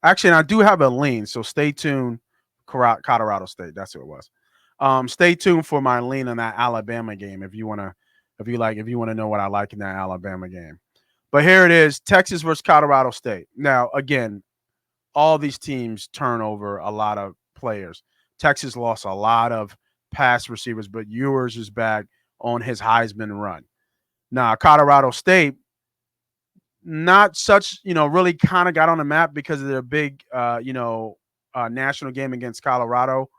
Actually, and I do have a lean, so stay tuned. Colorado State, that's who it was. Stay tuned for my lean on that Alabama game if you wanna, if you wanna know what I like in that Alabama game. But here it is: Texas versus Colorado State. Now, again, all these teams turn over a lot of players. Texas lost a lot of pass receivers, but Ewers is back on his Heisman run. Now, Colorado State, not such, really kind of got on the map because of their big, national game against Colorado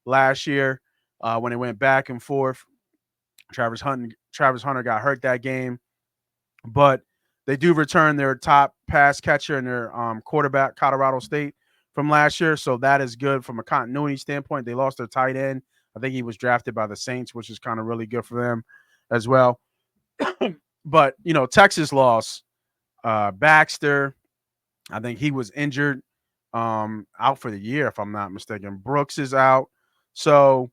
last year when it went back and forth. Travis Hunter got hurt that game, but they do return their top pass catcher and their quarterback, Colorado State, from last year. So that is good from a continuity standpoint. They lost their tight end. I think he was drafted by the Saints, which is kind of really good for them as well. But, Texas lost Baxter. I think he was injured, out for the year, if I'm not mistaken. Brooks is out. So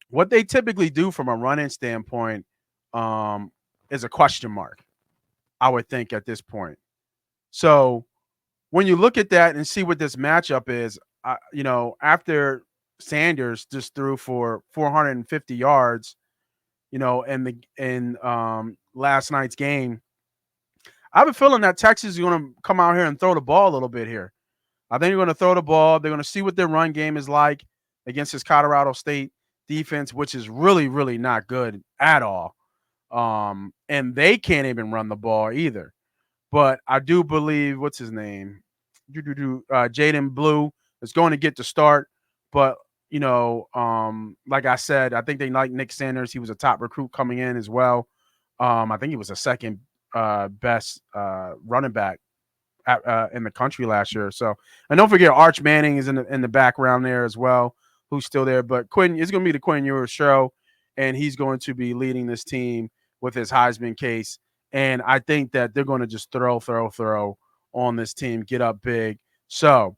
what they typically do from a running standpoint is a question mark, I would think, at this point. So when you look at that and see what this matchup is, after Sanders just threw for 450 yards, in last night's game, I have a feeling that Texas is going to come out here and throw the ball a little bit here. I think they're going to throw the ball. They're going to see what their run game is like against this Colorado State defense, which is really, really not good at all. And they can't even run the ball either. But I do believe, what's his name? Jaden Blue is going to get the start. But, like I said, I think they like Nick Sanders. He was a top recruit coming in as well. I think he was the second best running back in the country last year. So, and don't forget, Arch Manning is in the background there as well, who's still there. But Quinn, it's going to be the Quinn Ewers show, and he's going to be leading this team with his Heisman case. And I think that they're going to just throw on this team, get up big. So,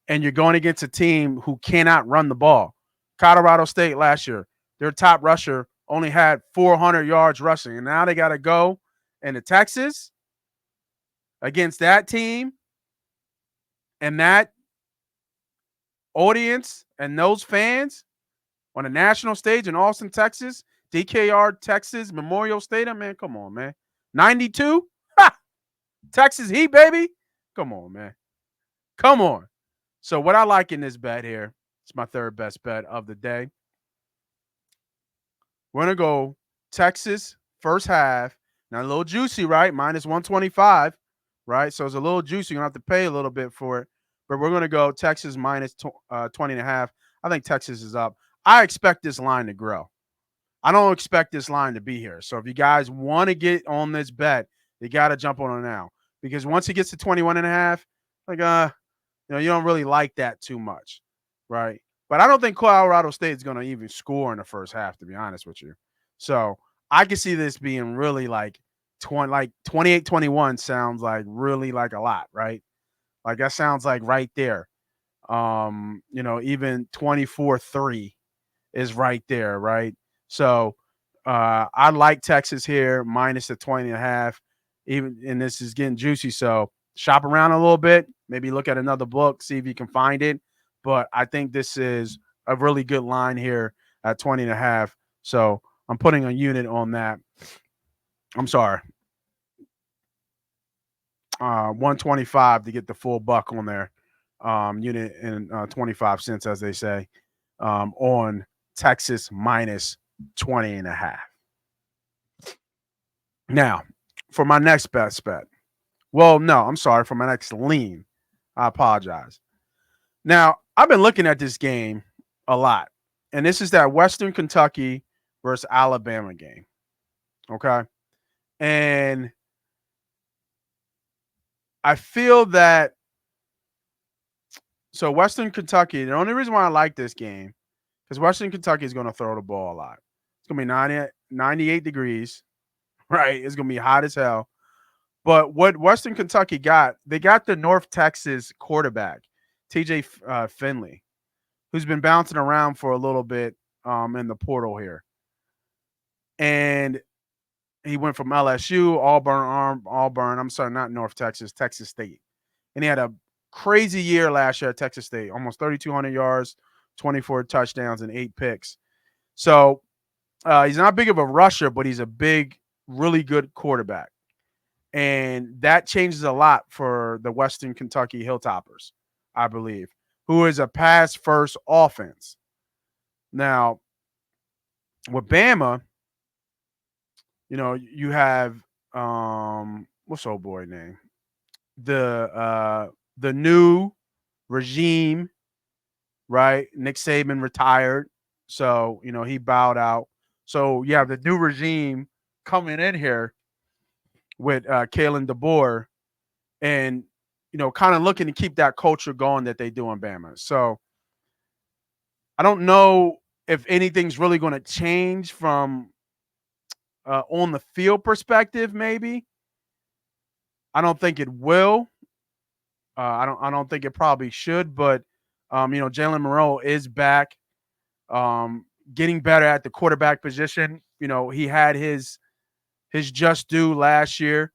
and you're going against a team who cannot run the ball. Colorado State last year, their top rusher only had 400 yards rushing, and now they got to go into Texas against that team and that audience and those fans on a national stage in Austin, Texas, DKR, Texas, Memorial Stadium. Man, come on, man. 92? Ha! Texas Heat, baby. Come on, man. Come on. So what I like in this bet here, it's my third best bet of the day. We're going to go Texas first half. Now, a little juicy, right? Minus 125, right? So it's a little juicy. You're going to have to pay a little bit for it. But we're going to go Texas minus 20 and a half. I think Texas is up. I expect this line to grow. I don't expect this line to be here. So if you guys want to get on this bet, you got to jump on it now. Because once it gets to 21 and a half, like, you don't really like that too much, right? But I don't think Colorado State is going to even score in the first half, to be honest with you. So I can see this being really like 28-21 sounds like really like a lot, right? Like that sounds like right there. Even 24-3 is right there, right? So I like Texas here minus the 20 and a half. Even and this is getting juicy. So shop around a little bit, maybe look at another book, see if you can find it. But I think this is a really good line here at 20 and a half. So I'm putting a unit on that. I'm sorry. 125 to get the full buck on there. Unit in 25 cents, as they say, on Texas minus 20 and a half. Now, for my next best bet. Well, no, I'm sorry. For my next lean. I apologize. Now, I've been looking at this game a lot. And this is that Western Kentucky versus Alabama game. Okay. And I feel that so Western Kentucky, the only reason why I like this game, because Western Kentucky is going to throw the ball a lot. It's going to be 98 degrees, right? It's going to be hot as hell. But what Western Kentucky got, they got the North Texas quarterback, TJ Finley, who's been bouncing around for a little bit in the portal here. And he went from LSU, Auburn, I'm sorry, not North Texas, Texas State. And he had a crazy year last year at Texas State, almost 3,200 yards, 24 touchdowns, and 8 picks. So he's not big of a rusher, but he's a big, really good quarterback. And that changes a lot for the Western Kentucky Hilltoppers, I believe, who is a pass first offense. Now, with Bama, you have what's old boy name? The new regime, right? Nick Saban retired. So, he bowed out. So you have the new regime coming in here with Kalen DeBoer and, kind of looking to keep that culture going that they do in Bama. So I don't know if anything's really going to change from on the field perspective, maybe. I don't think it will. I don't think it probably should, but Jalen Monroe is back, getting better at the quarterback position. He had his just due last year.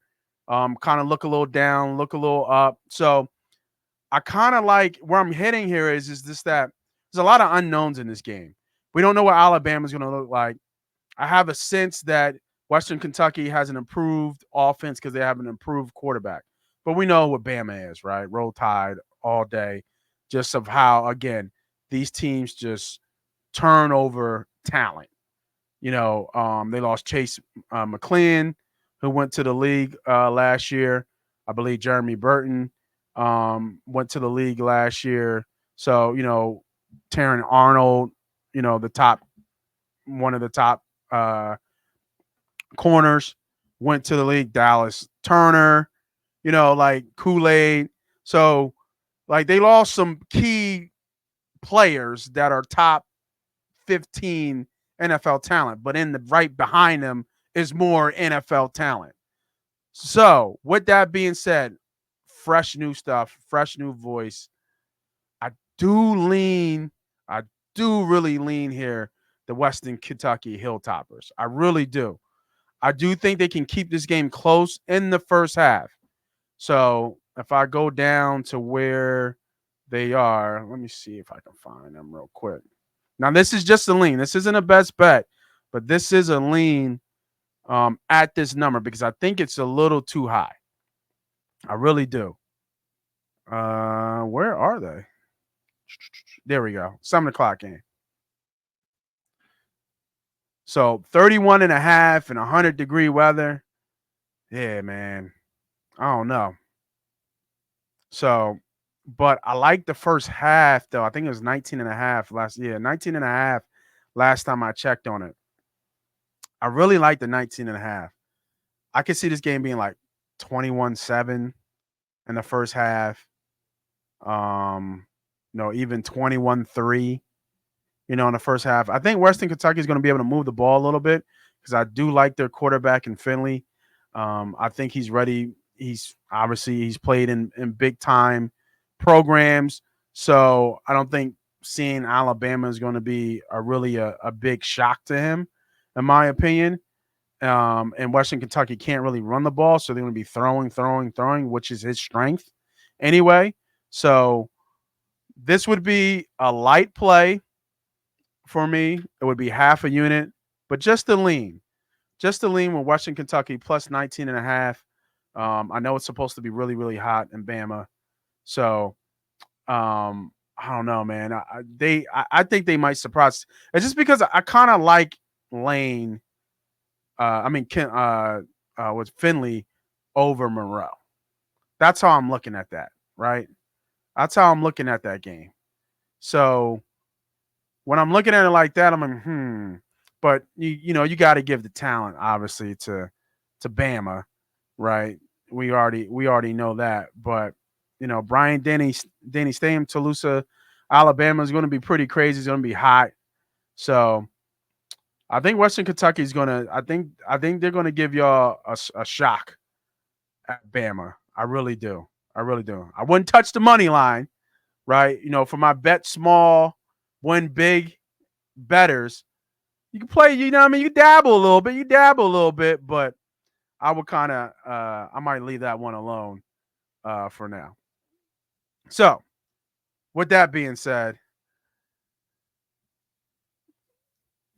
Kind of look a little down, look a little up. So I kind of like where I'm heading here is this that there's a lot of unknowns in this game. We don't know what Alabama's going to look like. I have a sense that Western Kentucky has an improved offense because they have an improved quarterback. But we know what Bama is, right? Roll Tide all day. Just of how, again, these teams just turn over talent. They lost Chase McClellan, who went to the league last year. I believe Jeremy Burton went to the league last year. So, Terran Arnold, one of the top corners, went to the league. Dallas Turner, like Kool-Aid. So, like, they lost some key players that are top 15 NFL talent, but in the right behind them is more NFL talent. So, with that being said, fresh new stuff, fresh new voice. I do lean, I do really lean here the Western Kentucky Hilltoppers. I really do. I do think they can keep this game close in the first half. So if I go down to where they are, let me see if I can find them real quick. Now, this is just a lean. This isn't a best bet, but this is a lean at this number because I think it's a little too high. I really do. Where are they? There we go. 7 o'clock game. So 31 and a half and 100-degree weather. Yeah, man. I don't know. So, but I like the first half, though. I think it was 19 and a half last year. 19 and a half last time I checked on it. I really like the 19 and a half. I could see this game being like 21-7 in the first half. Even 21-3, in the first half. I think Western Kentucky is going to be able to move the ball a little bit because I do like their quarterback in Finley. I think he's ready. He's played in big time programs. So I don't think seeing Alabama is going to be a big shock to him, in my opinion. And Western Kentucky can't really run the ball. So they're going to be throwing, which is his strength anyway. So this would be a light play for me. It would be half a unit, but just a lean. Just a lean with Western Kentucky plus 19 and a half. I know it's supposed to be really, really hot in Bama. So I don't know, man. I think they might surprise. It's just because I kind of like Lane. With Finley over Monroe. That's how I'm looking at that, right? That's how I'm looking at that game. So when I'm looking at it like that, I'm like, But you got to give the talent, obviously, to Bama, right? We already know that. But Brian Denny Stadium, Tulsa, Alabama is going to be pretty crazy. It's going to be hot. So I think Western Kentucky is going to. I think they're going to give y'all a shock at Bama. I really do. I wouldn't touch the money line, right? For my bet small, win big betters, you can play. You dabble a little bit, but I would kind of. I might leave that one alone for now. So, with that being said,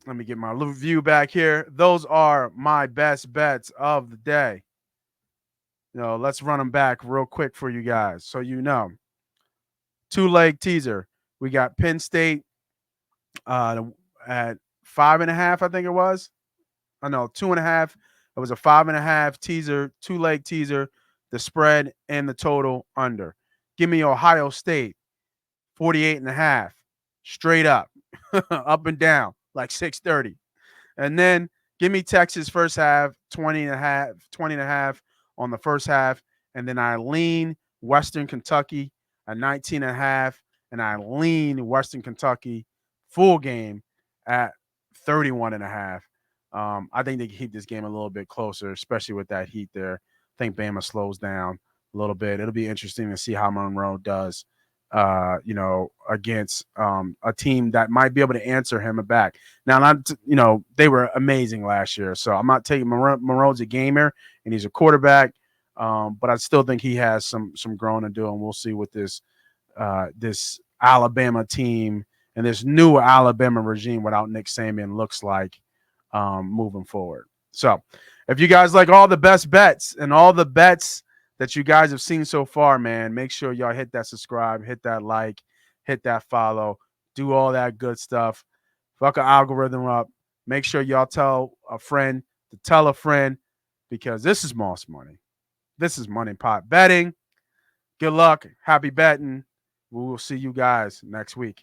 let me get my review back here. Those are my best bets of the day. Let's run them back real quick for you guys. So, two-leg teaser. We got Penn State at 5.5, I think it was. I know 2.5. It was a 5.5 teaser, two-leg teaser, the spread and the total under. Give me Ohio State, 48.5, straight up, up and down, like 630. And then give me Texas first half, 20.5 on the first half. And then I lean Western Kentucky at 19.5. And I lean Western Kentucky full game at 31.5. I think they can keep this game a little bit closer, especially with that heat there. I think Bama slows down a little bit. It'll be interesting to see how Monroe does, against a team that might be able to answer him back. Now, they were amazing last year, so I'm not taking Monroe's a gamer and he's a quarterback, but I still think he has some growing to do, and we'll see what this Alabama team and this new Alabama regime without Nick Saban looks like moving forward. So if you guys like all the best bets and all the bets that you guys have seen so far, man, make sure y'all hit that subscribe, hit that like, hit that follow, do all that good stuff. Fuck an algorithm up. Make sure y'all tell a friend to tell a friend, because this is Moss Money. This is MoneyPot Betting. Good luck. Happy betting. We will see you guys next week.